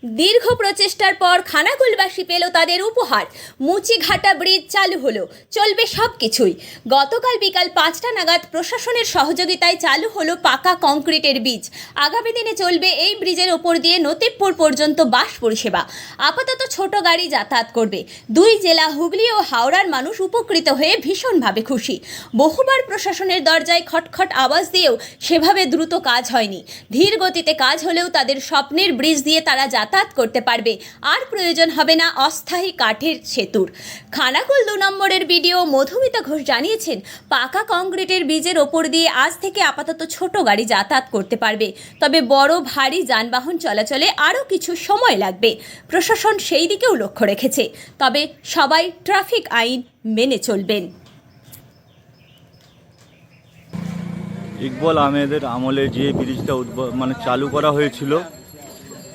দীর্ঘ প্রচেষ্টার পর খানাকুলবাসী পেল তাদের উপহার। মুচিঘাটা ব্রিজ চালু হলো, চলবে সব কিছুই। গতকাল বিকাল 5টা নাগাদ প্রশাসনের সহযোগিতায় চালু হলো পাকা কংক্রিটের ব্রিজ। আগামী দিনে চলবে এই ব্রিজের ওপর দিয়ে নতিবপুর পর্যন্ত বাস পরিষেবা। আপাতত ছোট গাড়ি যাতায়াত করবে। দুই জেলা হুগলি ও হাওড়ার মানুষ উপকৃত হয়ে ভীষণভাবে খুশি। বহুবার প্রশাসনের দরজায় খটখট আওয়াজ দিয়েও সেভাবে দ্রুত কাজ হয়নি। ধীর গতিতে কাজ হলেও তাদের স্বপ্নের ব্রিজ দিয়ে তারা যাতায়াত করতে পারবে। আর প্রয়োজন হবে না অস্থায়ী কাঠের সেতুর। খানাকুল 2 নম্বরের বিডিও মধুমিতা ঘোষ জানিয়েছেন, পাকা কংক্রিটের ব্রিজের ওপর দিয়ে আজ থেকে আপাতত ছোট গাড়ি যাতায়াত করতে পারবে। তবে বড় ভারী যানবাহন চলাচলে আরও কিছু সময় লাগবে। প্রশাসন সেই দিকেও লক্ষ্য রেখেছে। তবে সবাই ট্রাফিক আইন মেনে চলবেন। ইকবাল আহমেদের আমলে যে ব্রিজটা চালু করা হয়েছিল,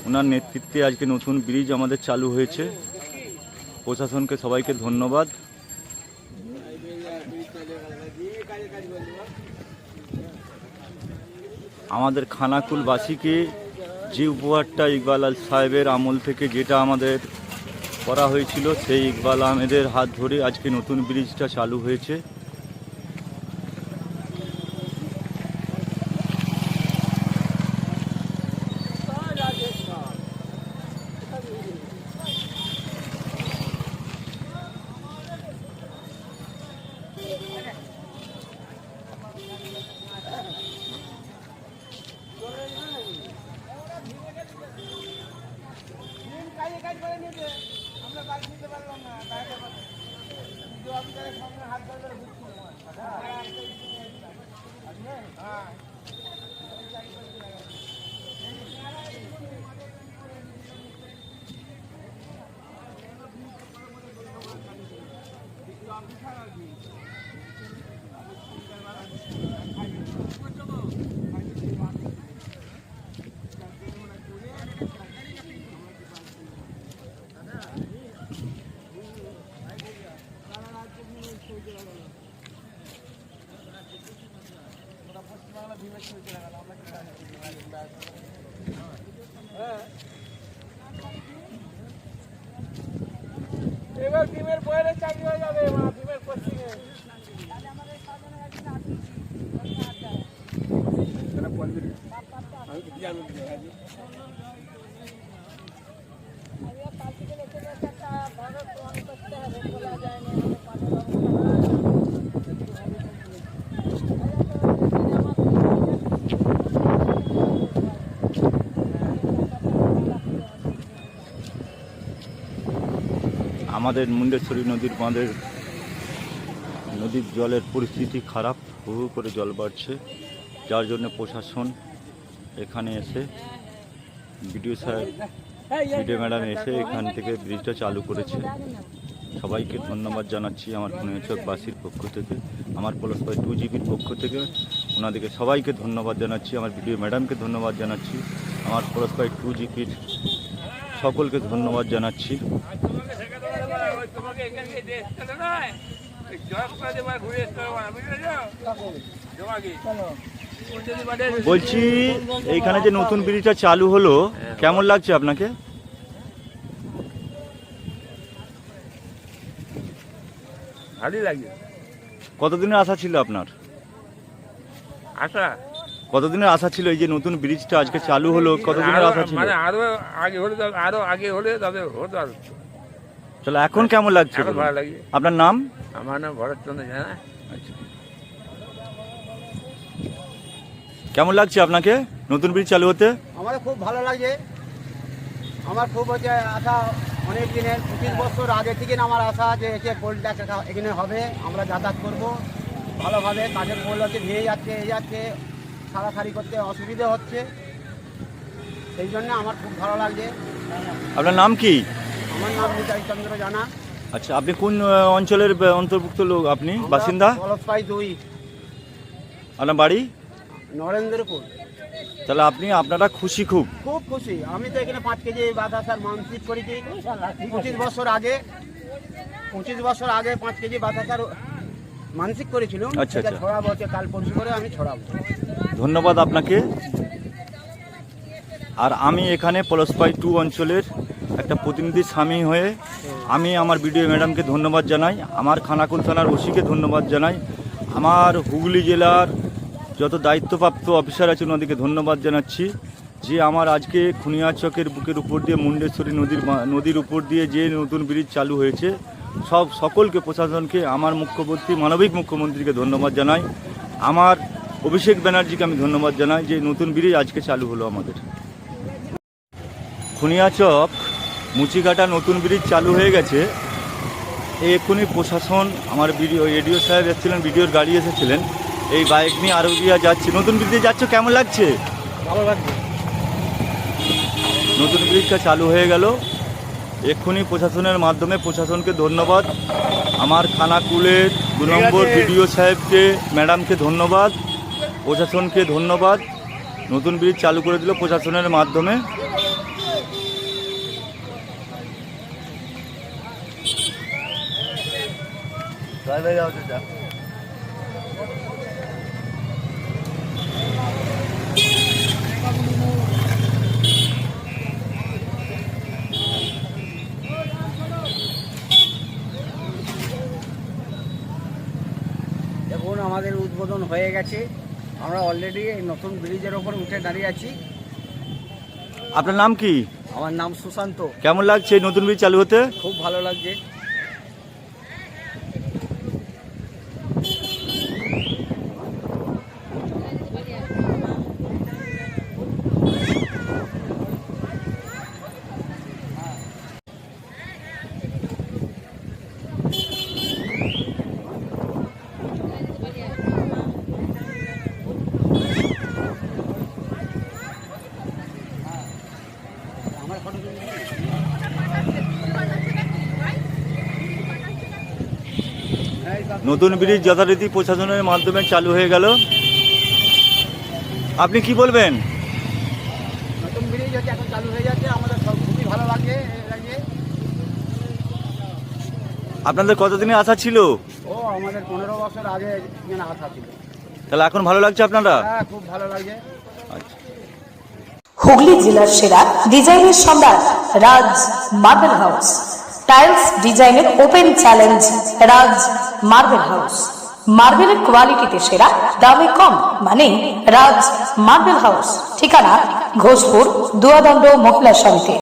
ওনার নেতৃত্বে আজকে নতুন ব্রিজ আমাদের চালু হয়েছে। প্রশাসনকে সবাইকে ধন্যবাদ। আমাদের খানাকুলবাসীকে যে উপহারটা ইকবাল সাহেবের আমল থেকে যেটা আমাদের করা হয়েছিল, সেই ইকবাল আহমেদের হাত ধরে আজকে নতুন ব্রিজটা চালু হয়েছে। এবার ডিমের বয়েলে চাকরি হয়ে যাবে, ডিমের কোচিংয়ে আমাদের মুন্ডেশ্বরী নদীর বাঁধের নদীর জলের পরিস্থিতি খারাপ, হু হু করে জল বাড়ছে, যার জন্য প্রশাসন এখানে এসে বিডিও সাহেব, বিডিও ম্যাডাম এসে এখান থেকে ব্রিজটা চালু করেছে। সবাইকে ধন্যবাদ জানাচ্ছি আমার পুনেচকবাসীর পক্ষ থেকে, আমার পলাশবাড়ি 2 জিবির পক্ষ থেকে ওনাদেরকে সবাইকে ধন্যবাদ জানাচ্ছি। আমার বিডিও ম্যাডামকে ধন্যবাদ জানাচ্ছি। আমার পলাশবাড়ি 2 জিবির সকলকে ধন্যবাদ জানাচ্ছি। বলছি, এইখানে যে নতুন ব্রিজটা চালু হলো, কেমন লাগছে আপনাকে? ভালোই লাগে। কতদিনের আশা ছিল আপনার? আশা কতদিনের আশা ছিল এই যে নতুন ব্রিজটা আজকে চালু হলো? কতদিনের আশা ছিল? মানে আরো আগে হলে তবে হতো। আর তাহলে এখন কেমন লাগছে? এখন ভালো লাগে। আপনার নাম? আমার নাম ভরতচন্দ্র জানা। আচ্ছা, কেমন লাগছে আপনাকে নতুন ব্রিজ চালু হতে? আমাদের খুব ভালো লাগছে। আমার খুব হচ্ছে আশা অনেক দিনের, 25 বছর আগে থেকে আমার আশা যে এসে পোলটা এখানে হবে, আমরা যাতায়াত করব ভালোভাবে। কাঠের পোল হচ্ছে ভেঙে যাচ্ছে, যাচ্ছে, সারাসারি করতে অসুবিধে হচ্ছে, সেই জন্য আমার খুব ভালো লাগছে। আপনার নাম কি? আমার নাম নিতাই চন্দ্র জানা। আচ্ছা, আপনি কোন অঞ্চলের অন্তর্ভুক্ত লোক? আপনি বাসিন্দা? পলাশবাড়ি 2। আপনার বাড়ি? নরেন্দ্রপুর। তাহলে আপনারা খুশি? খুব খুশি। আমি তো এখানে 5 কেজি বাতাসার মানসিক করেছি 25 বছর আগে। 25 বছর আগে 5 কেজি বাতাসার মানসিক করেছিল। আচ্ছা, ছড়াবো, কাল পরশু করে আমি ছড়াবো। ধন্যবাদ আপনাকে। আর আমি এখানে পলাশপাই 2 অঞ্চলের একটা প্রতিনিধি স্বামী হয়ে আমি আমার বিডিও ম্যাডামকে ধন্যবাদ জানাই, আমার খানাকুল থানার ওসিকে ধন্যবাদ জানাই, আমার হুগলি জেলার যত দায়িত্বপ্রাপ্ত অফিসার আছে ওনাদেরকে ধন্যবাদ জানাচ্ছি যে আমার আজকে খুনিয়াচকের বুকের উপর দিয়ে মুন্ডেশ্বরী নদীর উপর দিয়ে যে নতুন ব্রিজ চালু হয়েছে সকলকে প্রশাসনকে, আমার মুখ্যমন্ত্রী মানবিক মুখ্যমন্ত্রীকে ধন্যবাদ জানাই, আমার অভিষেক ব্যানার্জিকে আমি ধন্যবাদ জানাই যে নতুন ব্রিজ আজকে চালু হলো আমাদের। খুনিয়াচক মুচিঘাটা নতুন ব্রিজ চালু হয়ে গেছে, এক্ষুনি প্রশাসন আমার এডিও সাহেব এসেছিলেন, বিডিওর গাড়ি এসেছিলেন, এই বাইক নিয়ে আরবিয়া যাচ্ছে, নতুন ব্রিজে যাচ্ছ, কেমন লাগছে? ভালো লাগছে। নতুন ব্রিজটা চালু হয়ে গেল, এক্ষুনি প্রশাসনের মাধ্যমে প্রশাসনকে ধন্যবাদ, আমার খানাকুলের 2 নম্বর বিডিও সাহেবকে ম্যাডামকে ধন্যবাদ, প্রশাসনকে ধন্যবাদ, নতুন ব্রিজ চালু করে দিল প্রশাসনের মাধ্যমে। দেখুন আমাদের উদ্বোধন হয়ে গেছে, আমরা অলরেডি এই নতুন ব্রিজের ওপর উঠে দাঁড়িয়ে আছি। আপনার নাম কি? আমার নাম সুশান্ত। কেমন লাগছে এই নতুন ব্রিজ চালু হতে? খুব ভালো লাগছে। নতুন ব্রিজ যথারীতি প্রশাসনের মাধ্যমে চালু হয়ে গেল, আপনি কি বলবেন? নতুন ব্রিজ হচ্ছে এখন চালু হয়ে যাচ্ছে, আমাদের সব খুবই ভালো লাগছে। আপনাদের কতদিনের আশা ছিল? আমাদের 15 বছর আগে এখানে আশা ছিল। তাহলে এখন ভালো লাগছে আপনারা? হ্যাঁ, খুব ভালো লাগছে। আচ্ছা। হুগলি জেলার সেরা ডিজাইনের সম্রাট রাজ মার্বেল হাউস, টাইলস ডিজাইনের ওপেন চ্যালেঞ্জ রাজ মার্বেল হাউস, মার্বেলের কোয়ালিটিতে সেরা, দামে কম, মানে রাজ মার্বেল হাউস। ঠিকানা ঘোষপুর দুয়াদণ্ড মহিলা সমিতি।